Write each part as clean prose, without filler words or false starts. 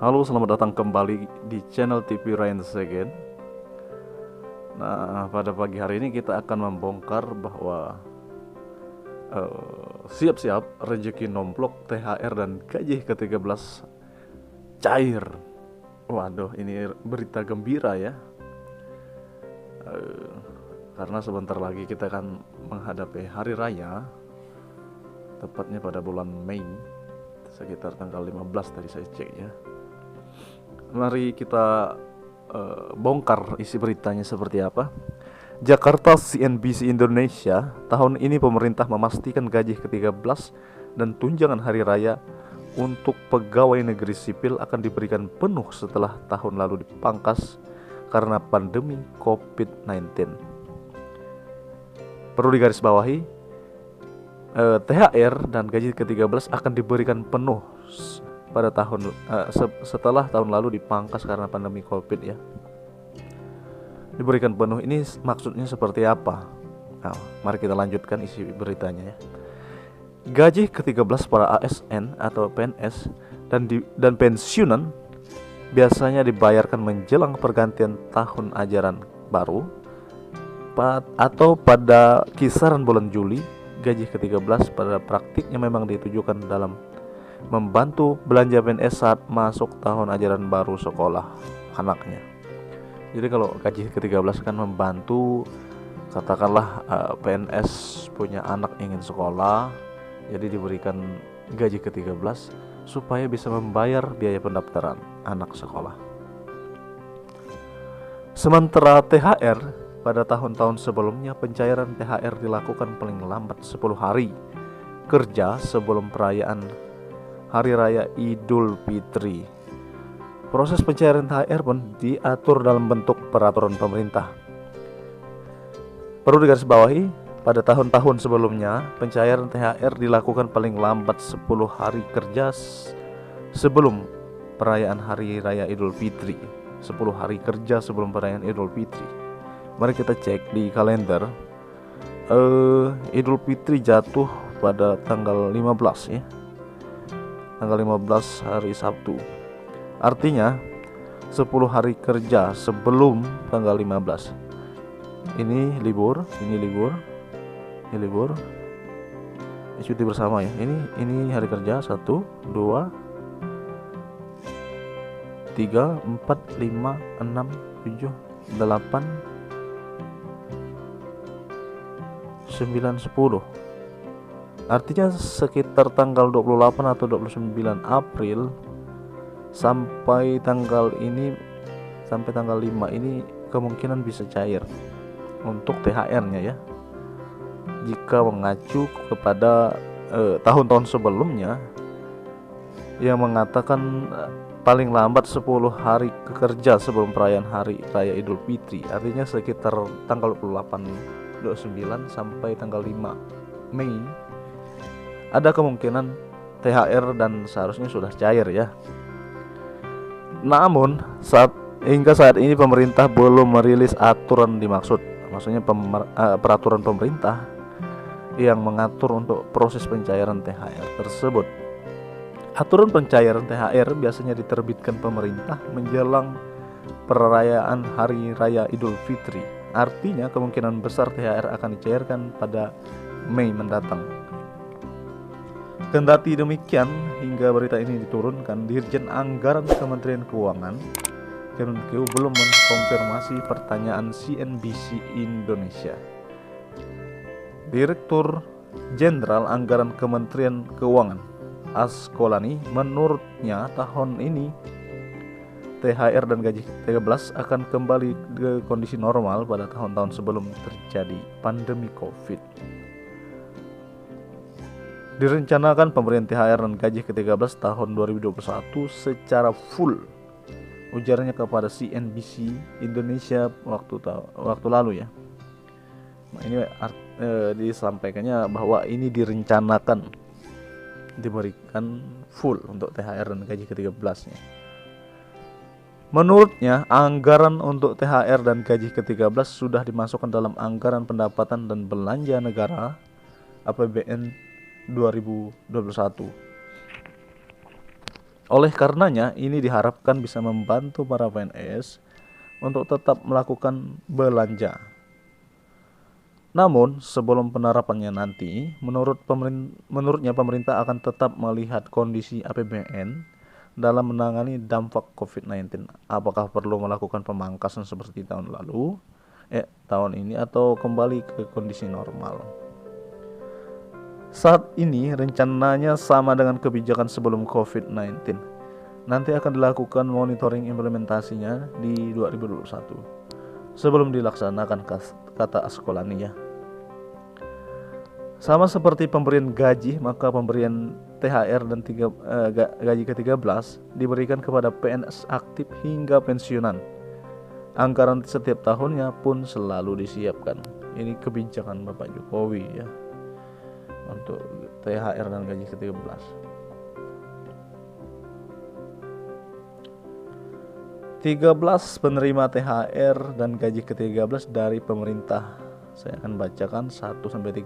Halo, selamat datang kembali di channel TV Ryan Segen. Nah, pada pagi hari ini kita akan membongkar bahwa siap-siap rezeki nomplok, THR dan gaji ke-13 cair. Waduh, ini berita gembira ya. Karena sebentar lagi kita akan menghadapi hari raya, tepatnya pada bulan Mei, sekitar tanggal 15 tadi saya cek ya. Mari kita bongkar isi beritanya seperti apa. Jakarta, CNBC Indonesia, tahun ini pemerintah memastikan gaji ke-13 dan tunjangan hari raya untuk pegawai negeri sipil akan diberikan penuh setelah tahun lalu dipangkas karena pandemi COVID-19. Perlu digarisbawahi, THR dan gaji ke-13 akan diberikan penuh pada setelah tahun lalu dipangkas karena pandemi COVID ya. Diberikan penuh ini maksudnya seperti apa? Nah, mari kita lanjutkan isi beritanya ya. Gaji ke-13 para ASN atau PNS dan pensiunan biasanya dibayarkan menjelang pergantian tahun ajaran baru atau pada kisaran bulan Juli. Gaji ke-13 pada praktiknya memang ditujukan dalam membantu belanja PNS saat masuk tahun ajaran baru sekolah anaknya. Jadi kalau gaji ke-13 kan membantu, katakanlah PNS punya anak ingin sekolah, jadi diberikan gaji ke-13 supaya bisa membayar biaya pendaftaran anak sekolah. Sementara THR, pada tahun-tahun sebelumnya pencairan THR dilakukan paling lambat 10 hari kerja sebelum perayaan Hari Raya Idul Fitri. Proses pencairan THR pun diatur dalam bentuk peraturan pemerintah. Perlu digarisbawahi, pada tahun-tahun sebelumnya pencairan THR dilakukan paling lambat 10 hari kerja sebelum perayaan Hari Raya Idul Fitri. 10 hari kerja sebelum perayaan Idul Fitri. Mari kita cek di kalender. Idul Fitri jatuh pada tanggal 15 ya. Tanggal 15 hari Sabtu. Artinya 10 hari kerja sebelum tanggal 15. Ini libur. Cuti bersama ya. Ini hari kerja 1 2 3 4 5 6 7 8 9 10. Artinya sekitar tanggal 28 atau 29 April sampai tanggal 5 ini kemungkinan bisa cair untuk THR-nya ya. Jika mengacu kepada tahun-tahun sebelumnya yang mengatakan paling lambat 10 hari kerja sebelum perayaan Hari Raya Idul Fitri, artinya sekitar tanggal 28 29 sampai tanggal 5 Mei ada kemungkinan THR dan seharusnya sudah cair ya. Namun hingga saat ini pemerintah belum merilis aturan dimaksud, maksudnya peraturan pemerintah yang mengatur untuk proses pencairan THR tersebut. Aturan pencairan THR biasanya diterbitkan pemerintah menjelang perayaan Hari Raya Idul Fitri. Artinya kemungkinan besar THR akan dicairkan pada Mei mendatang. Kendati demikian, hingga berita ini diturunkan, Dirjen Anggaran Kementerian Keuangan Kemenkeu belum mengkonfirmasi pertanyaan CNBC Indonesia. Direktur Jenderal Anggaran Kementerian Keuangan Askolani, menurutnya tahun ini THR dan gaji 13 akan kembali ke kondisi normal pada tahun-tahun sebelum terjadi pandemi COVID. Direncanakan pemberian THR dan gaji ke-13 tahun 2021 secara full, ujarnya kepada CNBC Indonesia waktu lalu ya. Nah, ini disampaikannya bahwa ini direncanakan diberikan full untuk THR dan gaji ke-13-nya. Menurutnya, anggaran untuk THR dan gaji ke-13 sudah dimasukkan dalam anggaran pendapatan dan belanja negara APBN 2021. Oleh karenanya, ini diharapkan bisa membantu para PNS untuk tetap melakukan belanja. Namun, sebelum penerapannya nanti, menurutnya pemerintah akan tetap melihat kondisi APBN dalam menangani dampak COVID-19. Apakah perlu melakukan pemangkasan seperti tahun ini atau kembali ke kondisi normal. Saat ini rencananya sama dengan kebijakan sebelum COVID-19. Nanti akan dilakukan monitoring implementasinya di 2021 sebelum dilaksanakan, kata Askolani ya. Sama seperti pemberian gaji, maka pemberian THR dan gaji ke-13 diberikan kepada PNS aktif hingga pensiunan. Anggaran setiap tahunnya pun selalu disiapkan. Ini kebijakan Bapak Jokowi ya, untuk THR dan gaji ke-13. Penerima THR dan gaji ke-13 dari pemerintah. Saya akan bacakan 1-13.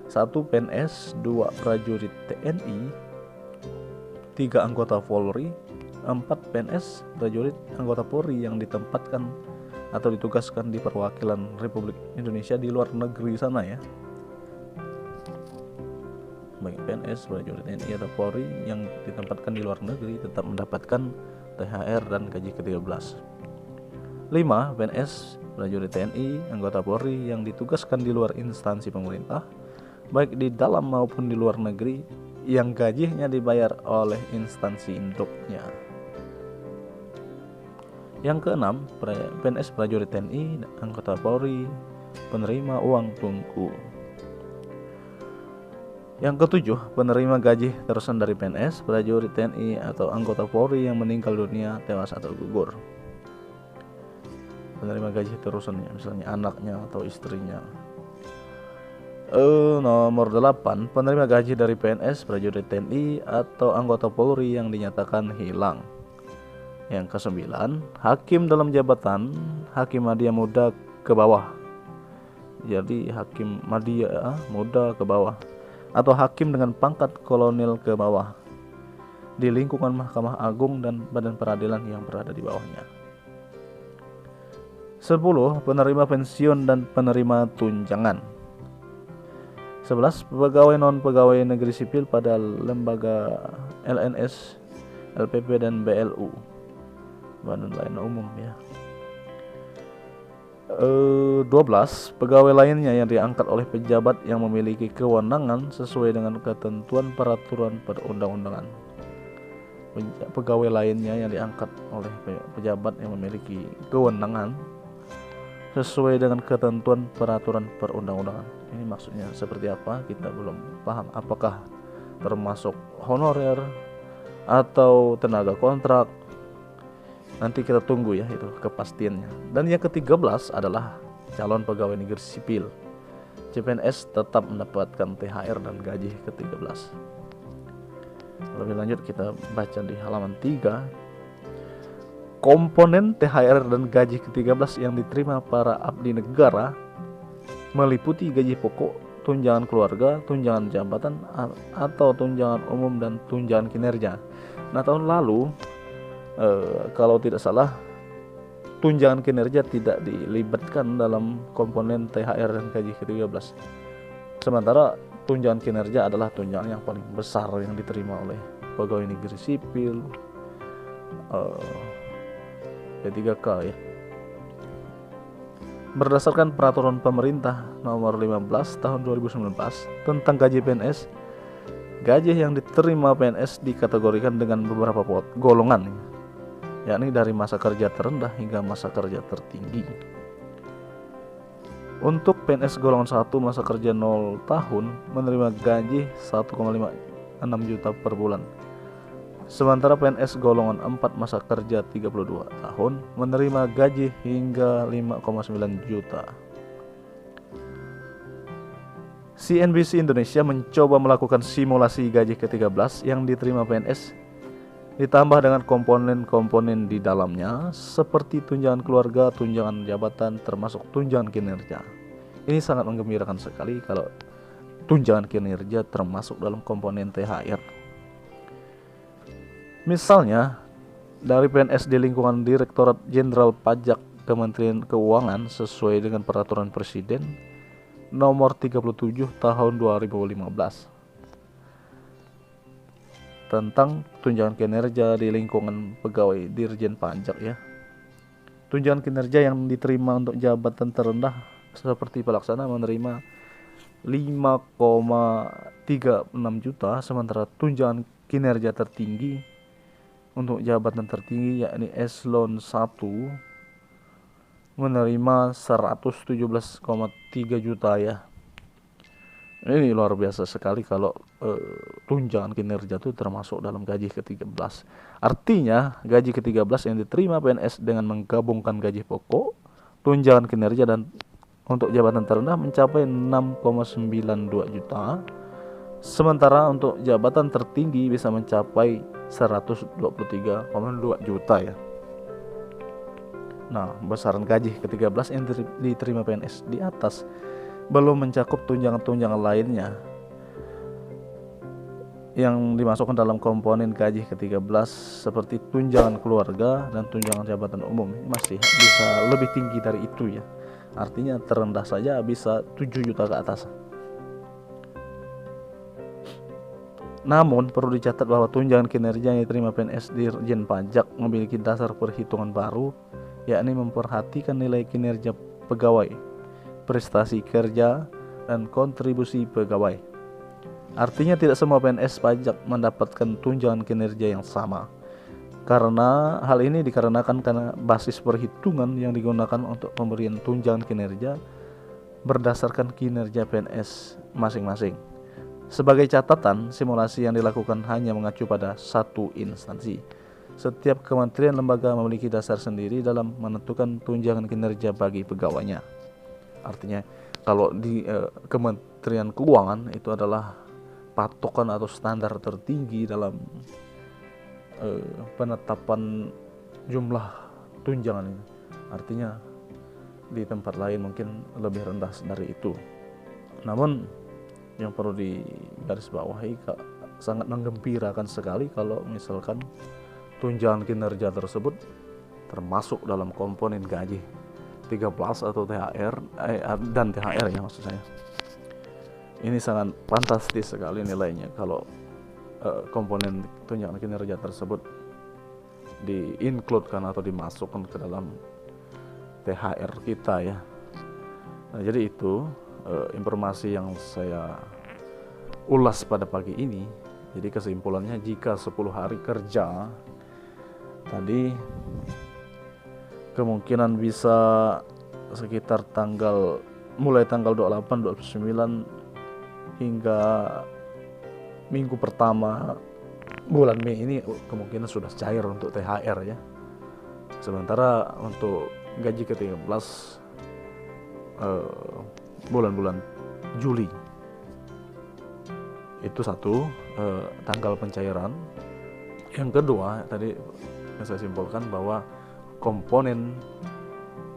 1 PNS, 2 prajurit TNI, 3 anggota Polri, 4 PNS prajurit anggota Polri yang ditempatkan atau ditugaskan di perwakilan Republik Indonesia di luar negeri sana ya. Baik PNS prajurit TNI atau Polri yang ditempatkan di luar negeri tetap mendapatkan THR dan gaji ke-13. 5 PNS prajurit TNI anggota Polri yang ditugaskan di luar instansi pemerintah baik di dalam maupun di luar negeri yang gajinya dibayar oleh instansi induknya. Yang keenam, PNS prajurit TNI anggota Polri penerima uang tungku. Yang ketujuh, penerima gaji terusan dari PNS prajurit TNI atau anggota Polri yang meninggal dunia, tewas atau gugur. Penerima gaji terusannya, misalnya anaknya atau istrinya. Nomor 8, penerima gaji dari PNS prajurit TNI atau anggota Polri yang dinyatakan hilang. Yang ke-9, hakim dalam jabatan hakim madya muda ke bawah. Jadi hakim madya muda ke bawah atau hakim dengan pangkat kolonel ke bawah di lingkungan Mahkamah Agung dan badan peradilan yang berada di bawahnya. 10, penerima pensiun dan penerima tunjangan. 11, pegawai non-pegawai negeri sipil pada lembaga LNS, LPP dan BLU, Badan Layanan Umum ya. 12, pegawai lainnya yang diangkat oleh pejabat yang memiliki kewenangan sesuai dengan ketentuan peraturan perundang-undangan. Pegawai lainnya yang diangkat oleh pejabat yang memiliki kewenangan sesuai dengan ketentuan peraturan perundang-undangan. Ini maksudnya seperti apa? Kita belum paham. Apakah termasuk honorer atau tenaga kontrak? Nanti kita tunggu ya itu kepastiannya. Dan yang ke-13 adalah calon pegawai negeri sipil. CPNS tetap mendapatkan THR dan gaji ke-13. Lebih lanjut kita baca di halaman 3. Komponen THR dan gaji ke-13 yang diterima para abdi negara meliputi gaji pokok, tunjangan keluarga, tunjangan jabatan atau tunjangan umum dan tunjangan kinerja. Nah, tahun lalu kalau tidak salah tunjangan kinerja tidak dilibatkan dalam komponen THR dan gaji ke-13. Sementara tunjangan kinerja adalah tunjangan yang paling besar yang diterima oleh pegawai negeri sipil, P3K ya. Berdasarkan peraturan pemerintah nomor 15 tahun 2019 tentang gaji PNS, gaji yang diterima PNS dikategorikan dengan beberapa golongan, yakni dari masa kerja terendah hingga masa kerja tertinggi. Untuk PNS golongan 1 masa kerja 0 tahun menerima gaji 1,56 juta per bulan. Sementara PNS golongan 4 masa kerja 32 tahun menerima gaji hingga 5,9 juta. CNBC Indonesia mencoba melakukan simulasi gaji ke-13 yang diterima PNS ditambah dengan komponen-komponen di dalamnya seperti tunjangan keluarga, tunjangan jabatan, termasuk tunjangan kinerja. Ini sangat menggembirakan sekali kalau tunjangan kinerja termasuk dalam komponen THR. Misalnya, dari PNS di lingkungan Direktorat Jenderal Pajak Kementerian Keuangan sesuai dengan Peraturan Presiden Nomor 37 Tahun 2015 tentang tunjangan kinerja di lingkungan pegawai Dirjen Pajak ya. Tunjangan kinerja yang diterima untuk jabatan terendah seperti pelaksana menerima 5,36 juta, sementara tunjangan kinerja tertinggi untuk jabatan tertinggi yakni eselon 1 menerima 117,3 juta ya. Ini luar biasa sekali kalau tunjangan kinerja itu termasuk dalam gaji ke-13. Artinya gaji ke-13 yang diterima PNS dengan menggabungkan gaji pokok, tunjangan kinerja dan untuk jabatan terendah mencapai 6,92 juta. Sementara untuk jabatan tertinggi bisa mencapai 123,2 juta ya. Nah, besaran gaji ke-13 yang diterima PNS di atas belum mencakup tunjangan-tunjangan lainnya yang dimasukkan dalam komponen gaji ke-13 seperti tunjangan keluarga dan tunjangan jabatan umum. Masih bisa lebih tinggi dari itu ya. Artinya terendah saja bisa 7 juta ke atas. Namun perlu dicatat bahwa tunjangan kinerja yang diterima PNS Dirjen Pajak memiliki dasar perhitungan baru, yakni memperhatikan nilai kinerja pegawai, prestasi kerja, dan kontribusi pegawai. Artinya tidak semua PNS pajak mendapatkan tunjangan kinerja yang sama. Karena hal ini dikarenakan karena basis perhitungan yang digunakan untuk pemberian tunjangan kinerja berdasarkan kinerja PNS masing-masing. Sebagai catatan, simulasi yang dilakukan hanya mengacu pada satu instansi. Setiap kementerian lembaga memiliki dasar sendiri dalam menentukan tunjangan kinerja bagi pegawainya. Artinya kalau di Kementerian Keuangan itu adalah patokan atau standar tertinggi dalam penetapan jumlah tunjangan ini. Artinya di tempat lain mungkin lebih rendah dari itu. Namun yang perlu digarisbawahi, sangat menggembirakan sekali kalau misalkan tunjangan kinerja tersebut termasuk dalam komponen gaji 13 atau THR dan THR ya maksud saya. Ini sangat fantastis sekali nilainya kalau komponen tunjangan kinerja tersebut di-includekan atau dimasukkan ke dalam THR kita ya. Nah, jadi itu informasi yang saya ulas pada pagi ini. Jadi kesimpulannya, jika 10 hari kerja tadi kemungkinan bisa sekitar mulai tanggal 28, 29 hingga minggu pertama bulan Mei ini kemungkinan sudah cair untuk THR ya. Sementara untuk gaji ke-13 bulan-bulan Juli itu satu tanggal pencairan. Yang kedua tadi saya simpulkan bahwa komponen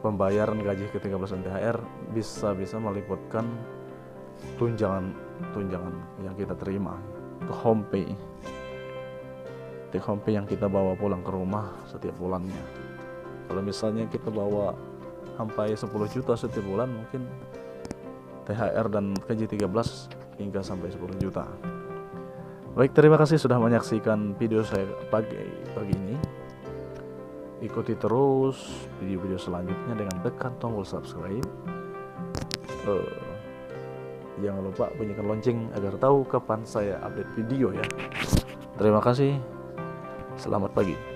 pembayaran gaji ke-13 dan THR bisa meliputkan tunjangan yang kita terima, take home pay yang kita bawa pulang ke rumah setiap bulannya. Kalau misalnya kita bawa sampai 10 juta setiap bulan, mungkin THR dan gaji 13 hingga sampai 10 juta. Baik, terima kasih sudah menyaksikan video saya pagi ini. Ikuti terus video-video selanjutnya dengan tekan tombol subscribe. Jangan lupa bunyikan lonceng agar tahu kapan saya update video ya. Terima kasih. Selamat pagi.